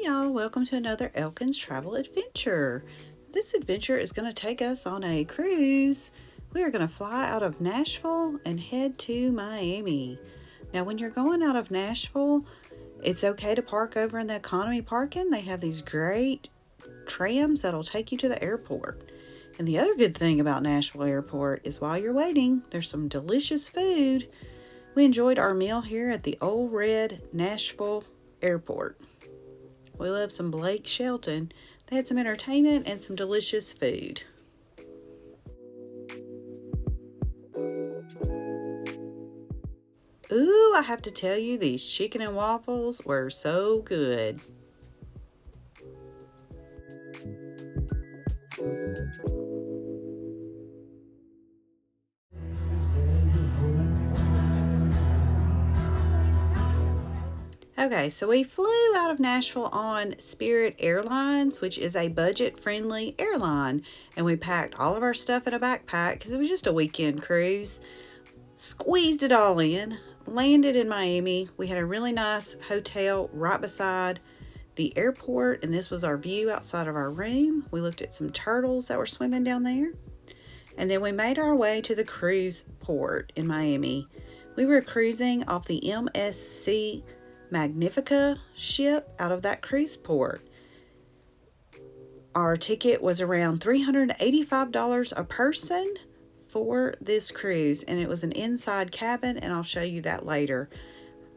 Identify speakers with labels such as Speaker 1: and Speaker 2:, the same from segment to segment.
Speaker 1: y'all, welcome to another Elkins travel adventure. This adventure is going to take us on a cruise. We are going to fly out of Nashville and head to Miami. Now, when you're going out of Nashville, it's okay to park over in the economy parking. They have these great trams that'll take you to the airport. And the other good thing about Nashville Airport is while you're waiting, there's some delicious food. We enjoyed our meal here at the Old Red Nashville Airport. We love some Blake Shelton. They had some entertainment and some delicious food. Ooh, I have to tell you, these chicken and waffles were so good. Okay, so we flew out of Nashville on Spirit Airlines, which is a budget-friendly airline. And we packed all of our stuff in a backpack because it was just a weekend cruise. Squeezed it all in, landed in Miami. We had a really nice hotel right beside the airport, and this was our view outside of our room. We looked at some turtles that were swimming down there. And then we made our way to the cruise port in Miami. We were cruising off the MSC Magnifica ship out of that cruise port. Our ticket was around $385 a person for this cruise, and it was an inside cabin, and I'll show you that later.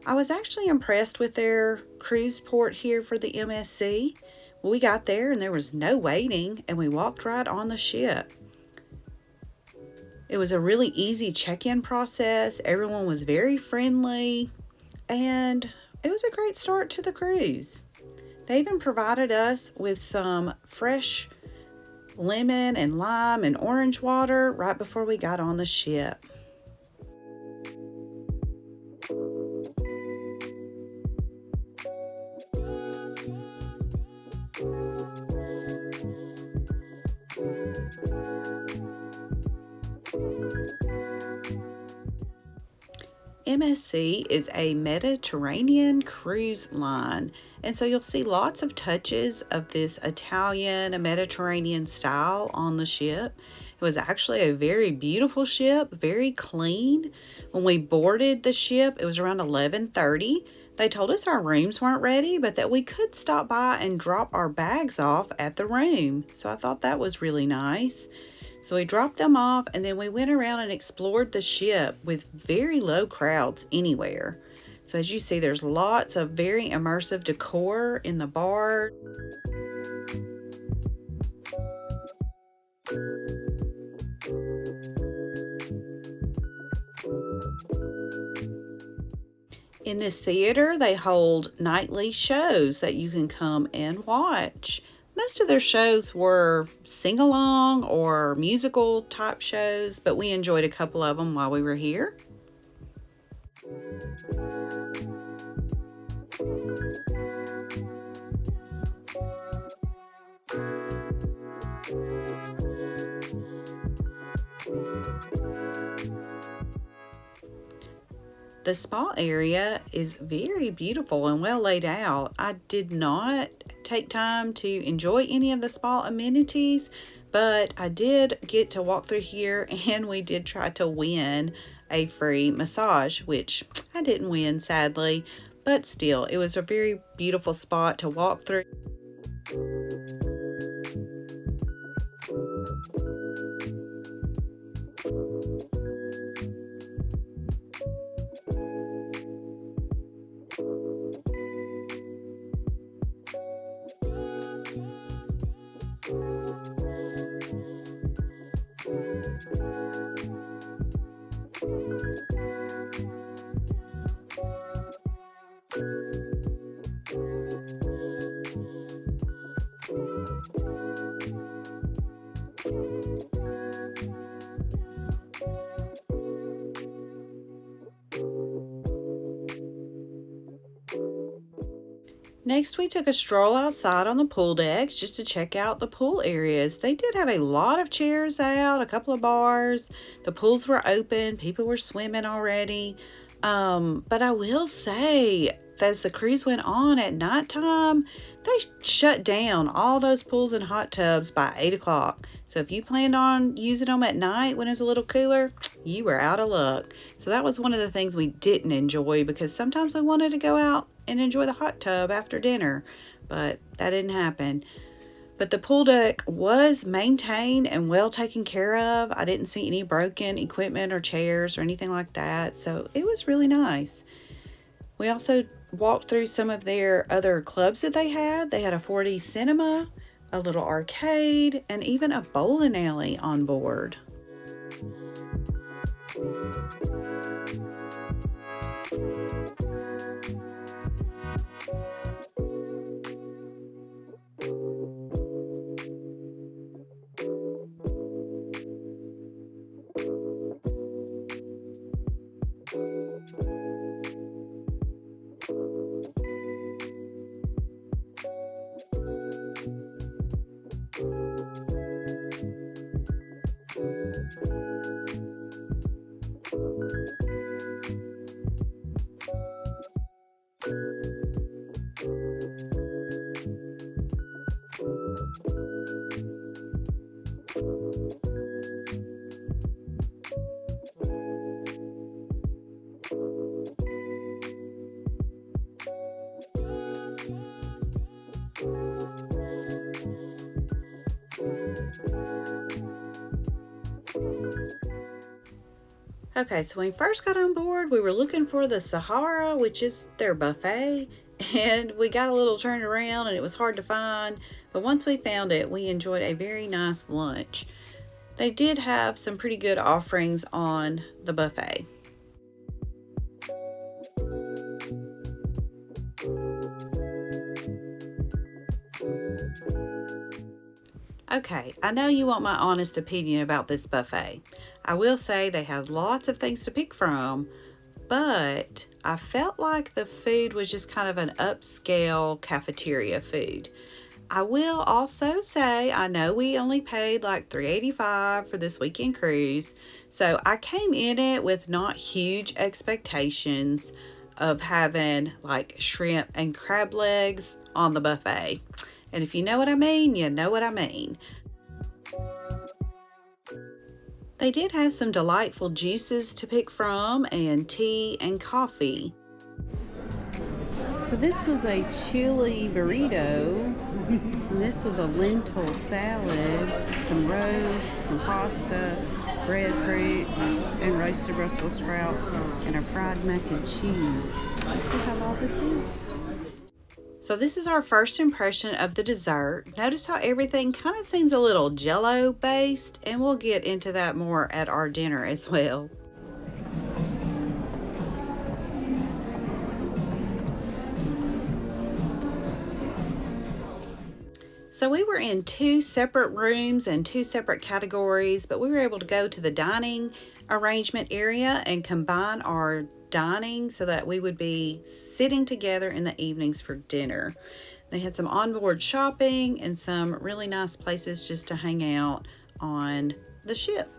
Speaker 1: I was actually impressed with their cruise port here for the MSC. We got there and there was no waiting, and we walked right on the ship. It was a really easy check-in process. Everyone was very friendly, and it was a great start to the cruise. They even provided us with some fresh lemon and lime and orange water right before we got on the ship. MSC is a Mediterranean cruise line, and so you'll see lots of touches of this Italian and Mediterranean style on the ship. It was actually a very beautiful ship, very clean. When we boarded the ship, it was around 11:30. They told us our rooms weren't ready, but that we could stop by and drop our bags off at the room. So I thought that was really nice. So we dropped them off, and then we went around and explored the ship with very low crowds anywhere. So as you see, there's lots of very immersive decor in the bar. In this theater, they hold nightly shows that you can come and watch. Most of their shows were sing-along or musical type shows, but we enjoyed a couple of them while we were here. The spa area is very beautiful and well laid out. I did not take time to enjoy any of the spa amenities, but I did get to walk through here, and we did try to win a free massage, which I didn't win, sadly, but still, it was a very beautiful spot to walk through. Next, we took a stroll outside on the pool decks just to check out the pool areas. They did have a lot of chairs out, a couple of bars. The pools were open. People were swimming already. But I will say as the cruise went on at nighttime, they shut down all those pools and hot tubs by 8 o'clock. So if you planned on using them at night when it's a little cooler, you were out of luck. So that was one of the things we didn't enjoy, because sometimes we wanted to go out and enjoy the hot tub after dinner, but that didn't happen. But the pool deck was maintained and well taken care of. I didn't see any broken equipment or chairs or anything like that, so it was really nice. We also walked through some of their other clubs that they had. They had a 4D cinema, a little arcade, and even a bowling alley on board. Okay, so when we first got on board, we were looking for the Sahara, which is their buffet, and we got a little turned around and it was hard to find, but once we found it, we enjoyed a very nice lunch. They did have some pretty good offerings on the buffet. Okay, I know you want my honest opinion about this buffet. I will say they had lots of things to pick from, but I felt like the food was just kind of an upscale cafeteria food. I will also say, I know we only paid like $3.85 for this weekend cruise, so I came in it with not huge expectations of having like shrimp and crab legs on the buffet. And if you know what I mean, you know what I mean. They did have some delightful juices to pick from, and tea and coffee. So this was a chili burrito, and this was a lentil salad, some roast, some pasta, breadfruit, and roasted Brussels sprouts, and a fried mac and cheese. See how all this is? So this is our first impression of the dessert. Notice how everything kind of seems a little jello based, and we'll get into that more at our dinner as well. So we were in 2 separate rooms and 2 separate categories, but we were able to go to the dining arrangement area and combine our dining so that we would be sitting together in the evenings for dinner. They had some onboard shopping and some really nice places just to hang out on the ship.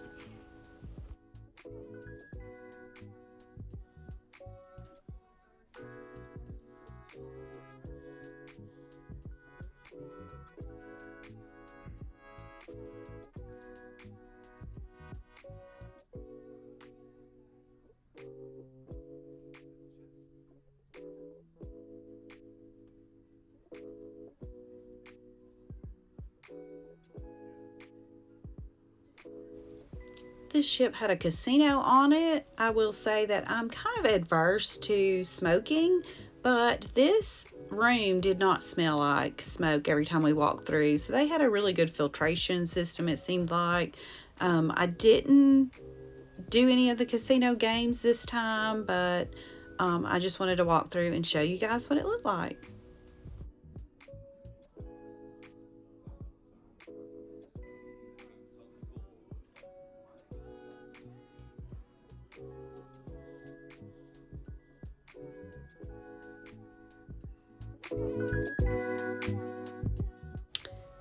Speaker 1: This ship had a casino on it. I will say that I'm kind of adverse to smoking, but this room did not smell like smoke every time we walked through. So they had a really good filtration system, it seemed like. I didn't do any of the casino games this time, but I just wanted to walk through and show you guys what it looked like.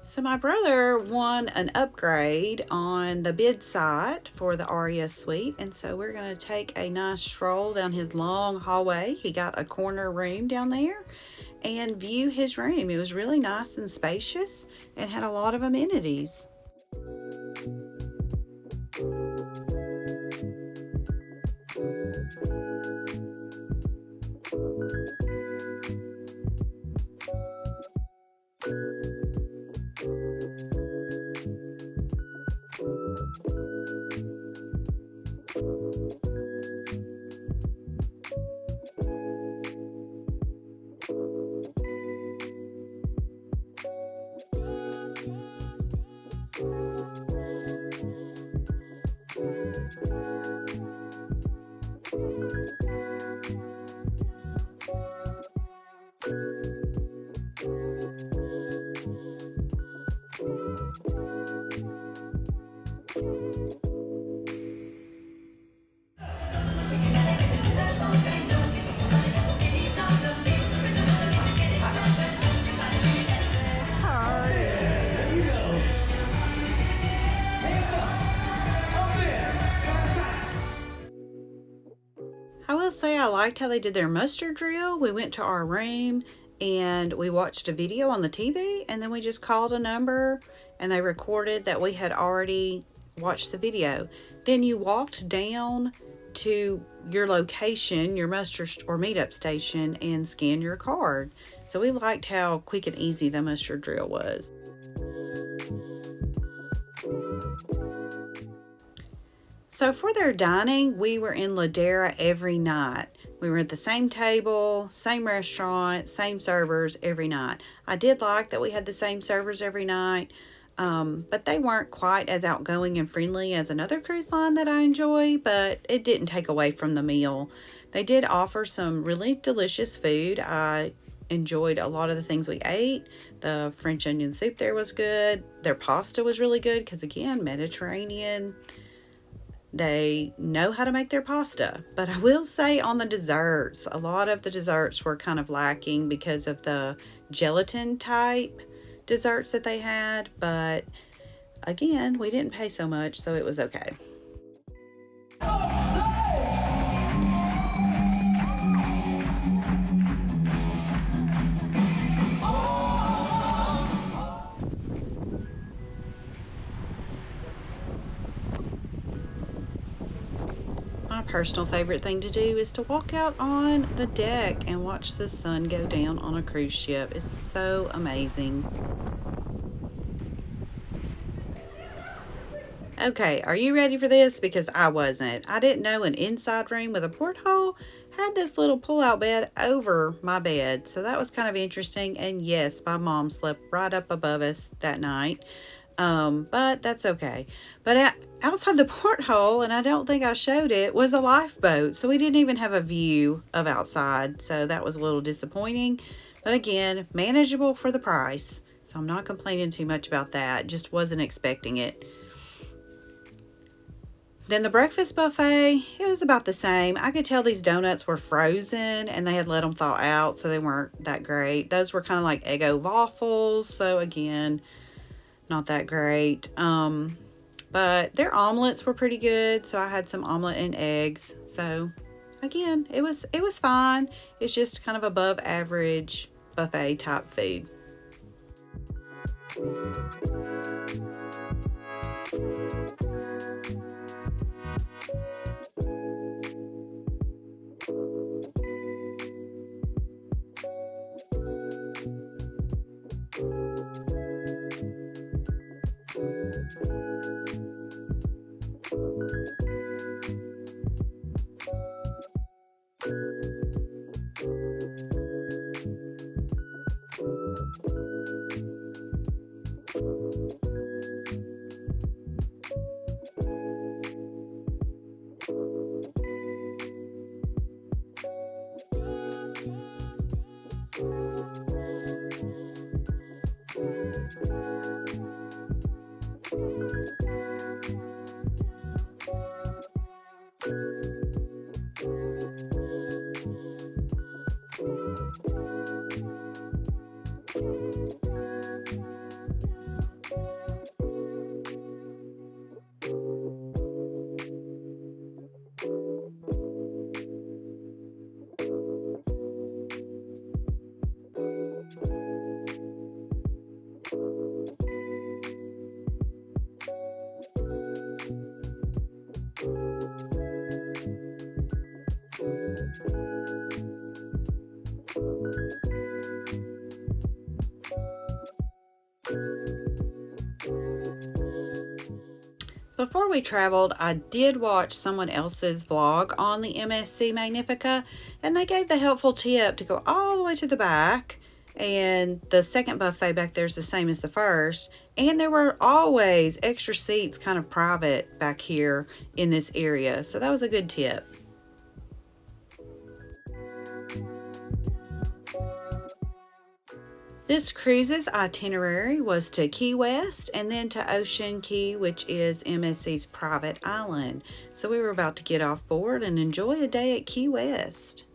Speaker 1: So my brother won an upgrade on the bid site for the Aria suite, and so we're going to take a nice stroll down his long hallway. He got a corner room down there and view his room. It was really nice and spacious and had a lot of amenities. I will say I liked how they did their muster drill. We went to our room and we watched a video on the TV, and then we just called a number and they recorded that we had already watched the video. Then you walked down to your location, your muster or meetup station, and scanned your card. So we liked how quick and easy the muster drill was. So for their dining, we were in Ladera every night. We were at the same table, same restaurant, same servers every night. I did like that we had the same servers every night, but they weren't quite as outgoing and friendly as another cruise line that I enjoy, but it didn't take away from the meal. They did offer some really delicious food. I enjoyed a lot of the things we ate. The French onion soup there was good. Their pasta was really good because, again, Mediterranean. They know how to make their pasta. But I will say on the desserts, a lot of the desserts were kind of lacking because of the gelatin type desserts that they had. But again, we didn't pay so much, so it was okay. My personal favorite thing to do is to walk out on the deck and watch the sun go down on a cruise ship. It's so amazing. Okay, are you ready for this? Because I wasn't. I didn't know an inside room with a porthole had this little pull-out bed over my bed. So that was kind of interesting. And yes, my mom slept right up above us that night. But that's okay. But outside the porthole, and I don't think I showed it, was a lifeboat. So we didn't even have a view of outside. So that was a little disappointing. But again, manageable for the price. So I'm not complaining too much about that. Just wasn't expecting it. Then the breakfast buffet, it was about the same. I could tell these donuts were frozen and they had let them thaw out, so they weren't that great. Those were kind of like Eggo waffles, so again, not that great. But their omelets were pretty good, so I had some omelet and eggs. So again, it was fine. It's just kind of above average buffet type food. Before we traveled, I did watch someone else's vlog on the MSC Magnifica, and they gave the helpful tip to go all the way to the back. And the second buffet back there is the same as the first. And there were always extra seats kind of private back here in this area. So that was a good tip. This cruise's itinerary was to Key West and then to Ocean Key, which is MSC's private island. So we were about to get off board and enjoy a day at Key West.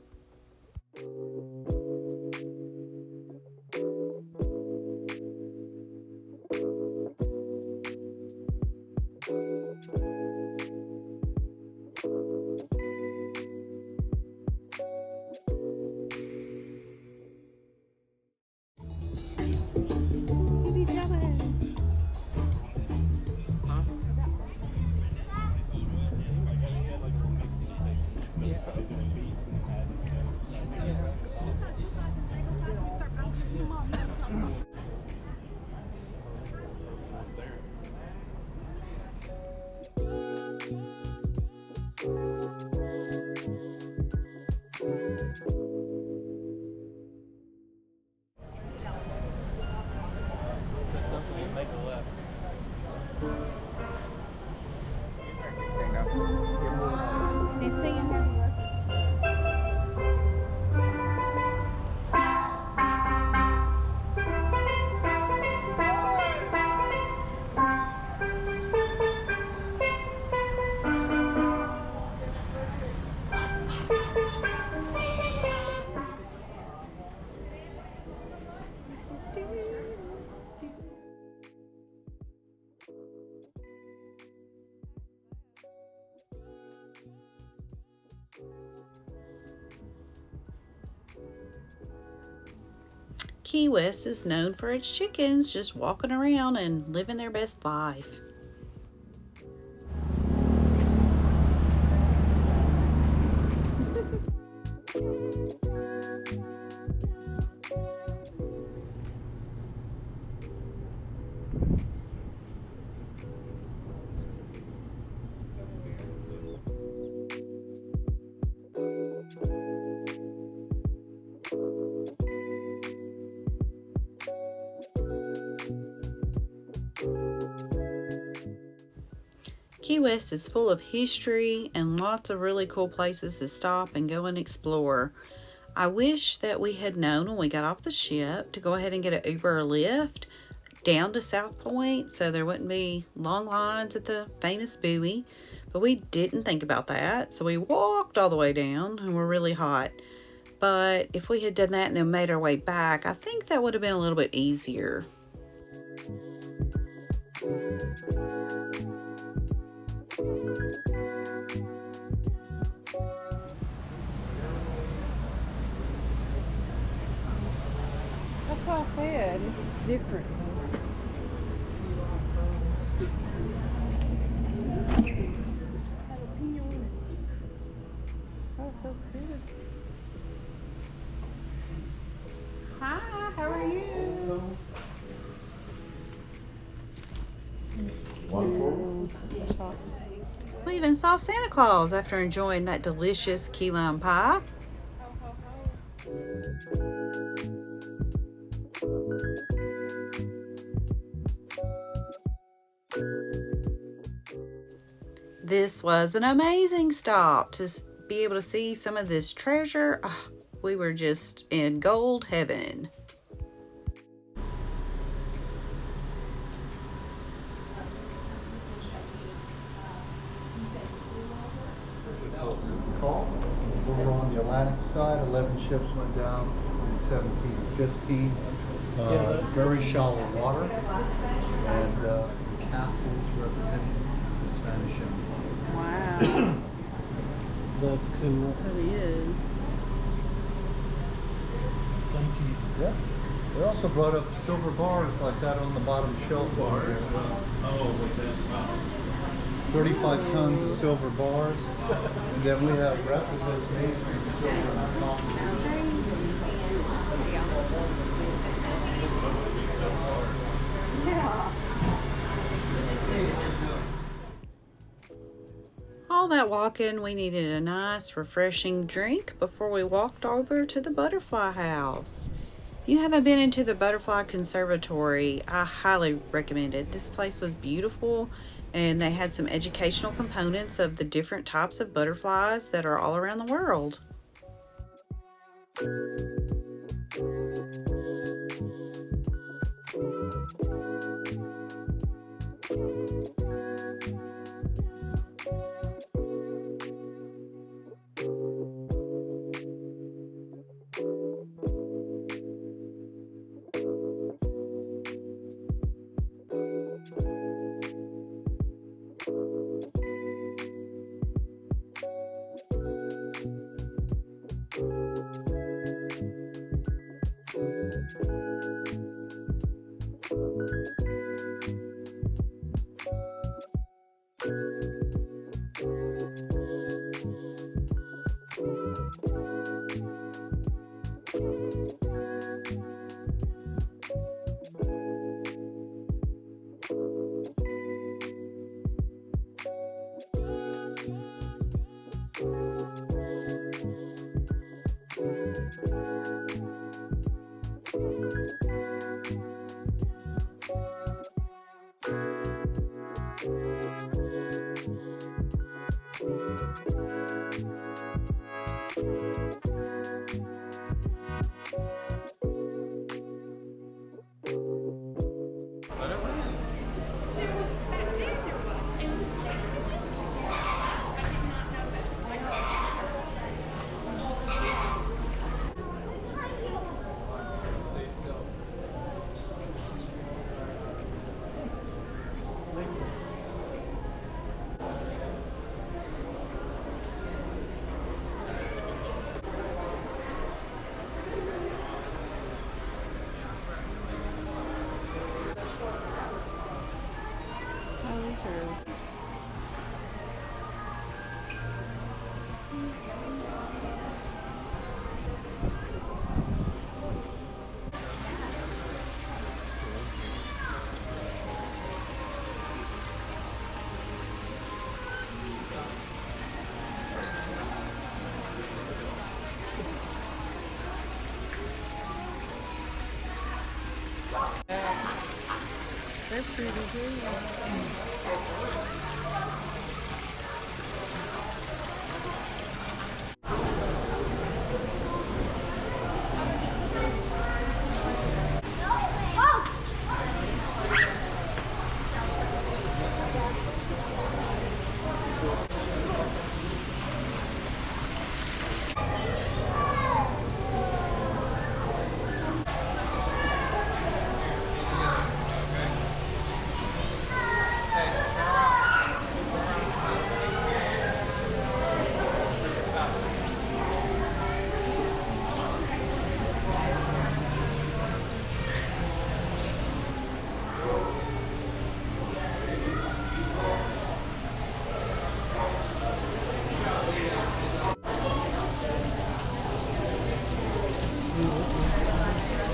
Speaker 2: Make a left.
Speaker 1: Key West is known for its chickens just walking around and living their best life. Key West is full of history and lots of really cool places to stop and go and explore. I wish that we had known when we got off the ship to go ahead and get an Uber or Lyft down to South Point so there wouldn't be long lines at the famous buoy, but we didn't think about that, so we walked all the way down and we're really hot. But if we had done that and then made our way back, I think that would have been a little bit easier.
Speaker 3: That's what I said. It's different. Oh, so good. Hi, how are you?
Speaker 1: We even saw Santa Claus after enjoying that delicious key lime pie. This was an amazing stop to be able to see some of this treasure. Oh, we were just in gold heaven.
Speaker 4: Over on the Atlantic side, 11 ships went down in 1715. Very shallow water, and castles representing the Spanish Empire.
Speaker 1: Wow.
Speaker 2: That's cool.
Speaker 1: It really is.
Speaker 2: Thank you.
Speaker 4: Yeah. They also brought up silver bars like that on the bottom shelf.
Speaker 2: Bars. Oh, with that.
Speaker 4: 35 tons of silver bars. And then we have replicas made from silver and copper.
Speaker 1: all that walking, we needed a nice, refreshing drink before we walked over to the butterfly house. If you haven't been into the Butterfly Conservatory, I highly recommend it. This place was beautiful, and they had some educational components of the different types of butterflies that are all around the world.
Speaker 3: They're pretty good.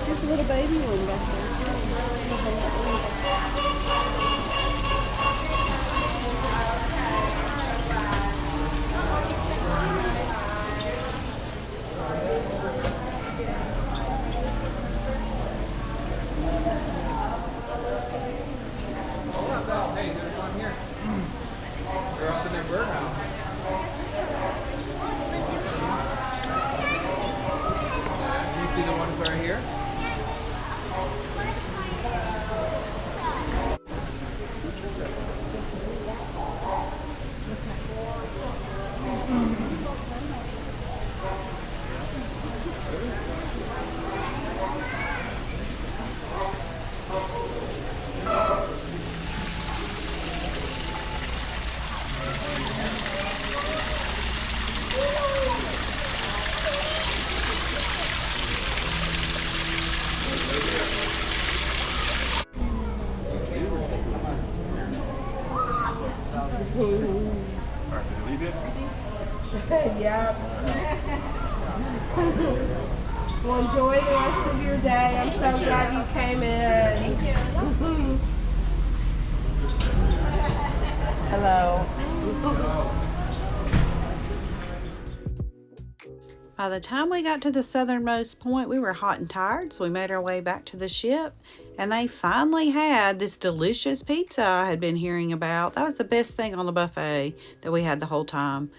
Speaker 3: There's a little baby one back there.
Speaker 2: Hey, there's one here. They're up in their birdhouse. You see the ones right here?
Speaker 3: Yep. Well, enjoy the rest of your day. I'm so glad you came in. Thank you. Hello.
Speaker 1: By the time we got to the southernmost point, we were hot and tired, so we made our way back to the ship, and they finally had this delicious pizza I had been hearing about. That was the best thing on the buffet that we had the whole time.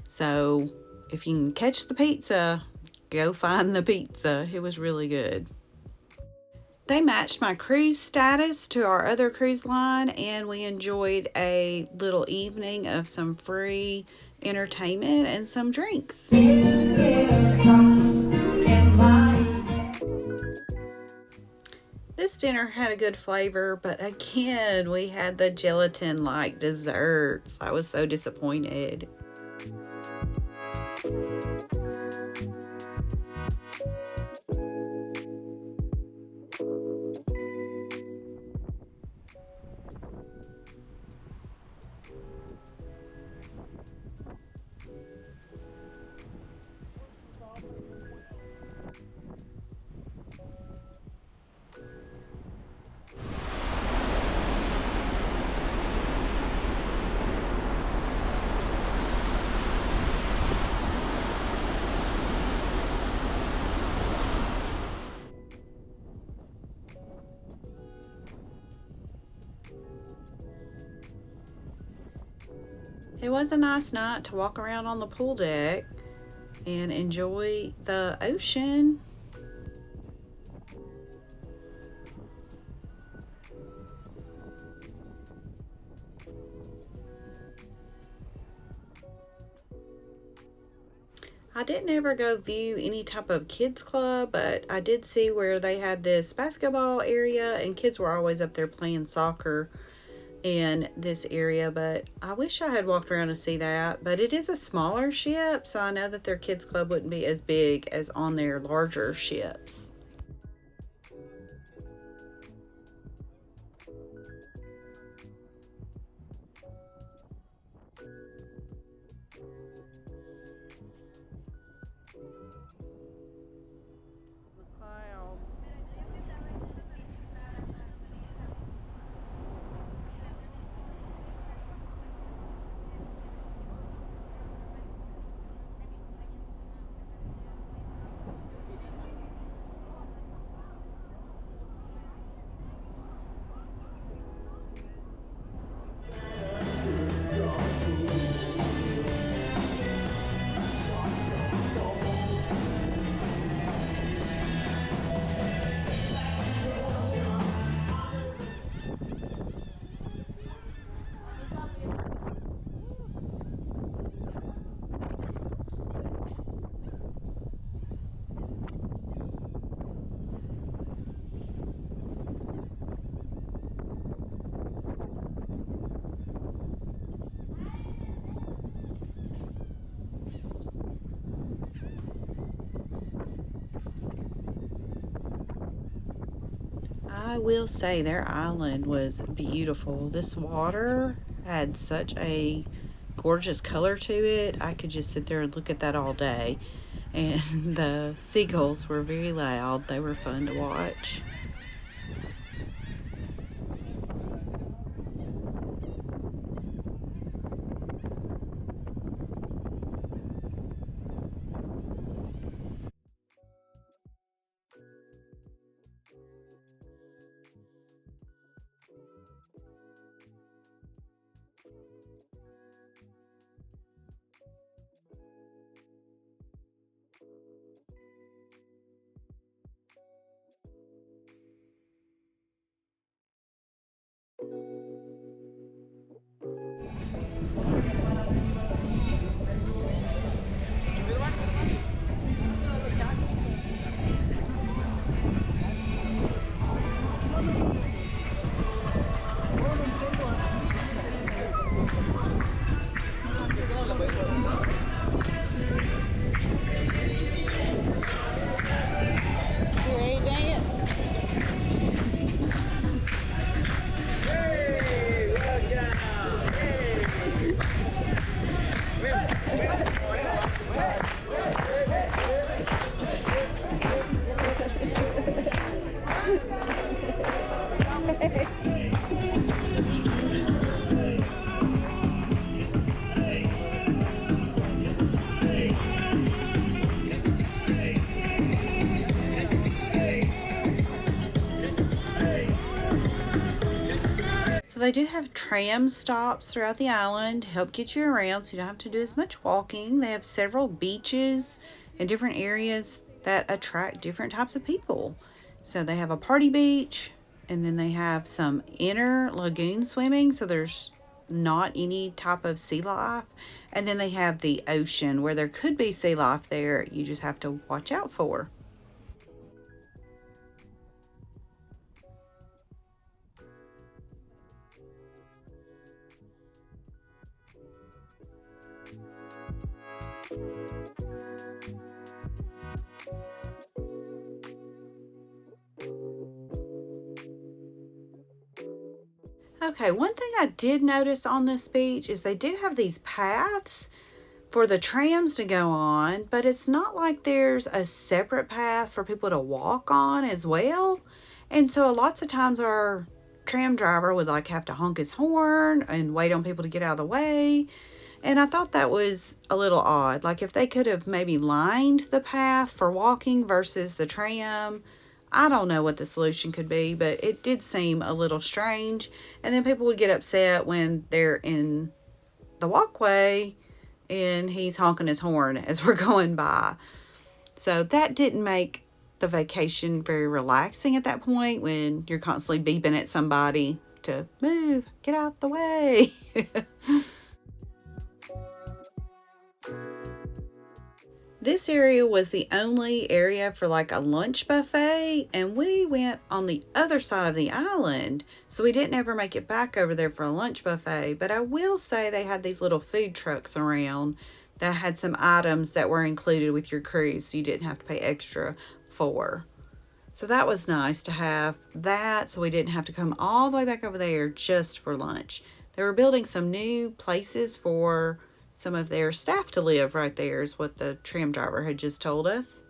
Speaker 1: So if you can catch the pizza, go find the pizza. It was really good. They matched my cruise status to our other cruise line, and we enjoyed a little evening of some free entertainment and some drinks. This dinner had a good flavor, but again, we had the gelatin-like desserts. I was so disappointed. It was a nice night to walk around on the pool deck and enjoy the ocean. I didn't ever go view any type of kids club, but I did see where they had this basketball area and kids were always up there playing soccer in this area, but I wish I had walked around to see that. But it is a smaller ship, so I know that their kids club wouldn't be as big as on their larger ships. I will say their island was beautiful. This water had such a gorgeous color to it. I could just sit there and look at that all day. And the seagulls were very loud. They were fun to watch. So they do have tram stops throughout the island to help get you around so you don't have to do as much walking. They have several beaches and different areas that attract different types of people. So they have a party beach, and then they have some inner lagoon swimming, so there's not any type of sea life. And then they have the ocean where there could be sea life there, you just have to watch out for. Okay, one thing I did notice on this beach is they do have these paths for the trams to go on, but it's not like there's a separate path for people to walk on as well. And so lots of times our tram driver would like have to honk his horn and wait on people to get out of the way. And I thought that was a little odd. Like if they could have maybe lined the path for walking versus the tram, I don't know what the solution could be, but it did seem a little strange. And then people would get upset when they're in the walkway and he's honking his horn as we're going by. So that didn't make the vacation very relaxing at that point when you're constantly beeping at somebody to move, get out the way. This area was the only area for like a lunch buffet, and we went on the other side of the island, so we didn't ever make it back over there for a lunch buffet. But I will say they had these little food trucks around that had some items that were included with your cruise, so you didn't have to pay extra for. So that was nice to have that, so we didn't have to come all the way back over there just for lunch. They were building some new places for some of their staff to live right there, is what the tram driver had just told us.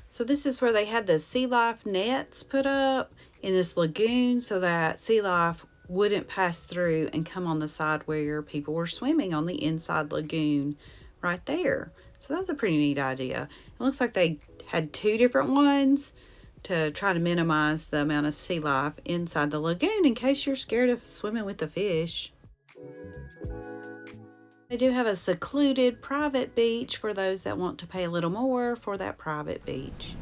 Speaker 1: So this is where they had the sea life nets put up in this lagoon so that sea life wouldn't pass through and come on the side where people were swimming on the inside lagoon right there. So that was a pretty neat idea. It looks like they had two different ones to try to minimize the amount of sea life inside the lagoon in case you're scared of swimming with the fish. They do have a secluded private beach for those that want to pay a little more for that private beach.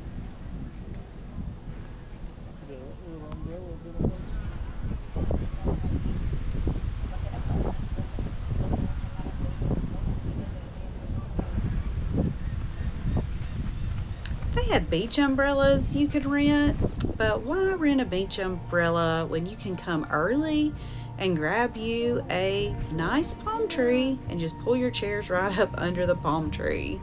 Speaker 1: They had beach umbrellas you could rent, but why rent a beach umbrella when you can come early and grab you a nice palm tree and just pull your chairs right up under the palm tree?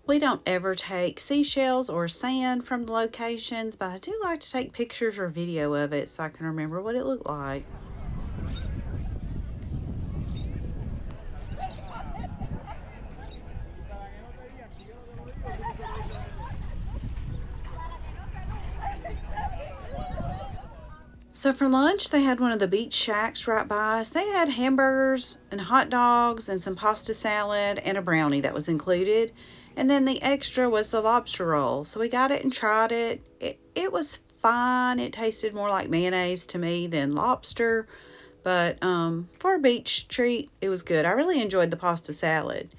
Speaker 1: We don't ever take seashells or sand from the locations, but I do like to take pictures or video of it so I can remember what it looked like. So for lunch, they had one of the beach shacks right by us. They had hamburgers and hot dogs and some pasta salad and a brownie that was included. And then the extra was the lobster roll. So we got it and tried it. It was fine. It tasted more like mayonnaise to me than lobster. But for a beach treat, it was good. I really enjoyed the pasta salad.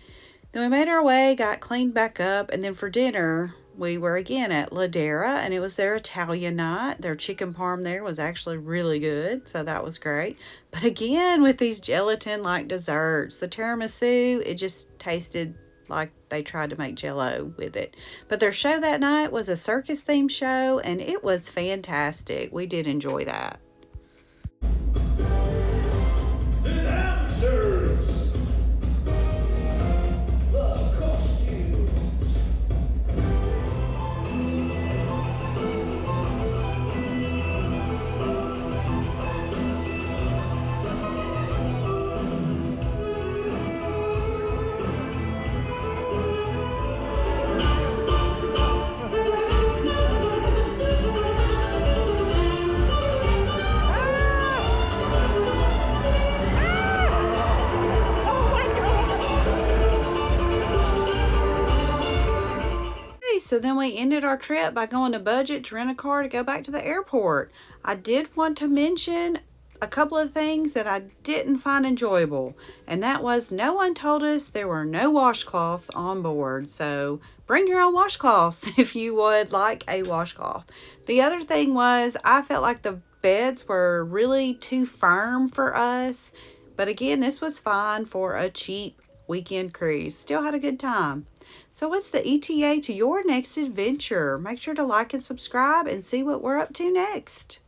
Speaker 1: Then we made our way, got cleaned back up, and then for dinner, we were again at Ladera, and it was their Italian night. Their chicken parm there was actually really good, so that was great. But again, with these gelatin-like desserts, the tiramisu, it just tasted like they tried to make jello with it. But their show that night was a circus-themed show, and it was fantastic. We did enjoy that.
Speaker 5: The dancers, the costumes.
Speaker 1: So then we ended our trip by going to Budget to rent a car to go back to the airport. I did want to mention a couple of things that I didn't find enjoyable, and that was no one told us there were no washcloths on board. So bring your own washcloths if you would like a washcloth. The other thing was I felt like the beds were really too firm for us, but again, this was fine for a cheap weekend cruise. Still had a good time. So what's the ETA to your next adventure? Make sure to like and subscribe and see what we're up to next.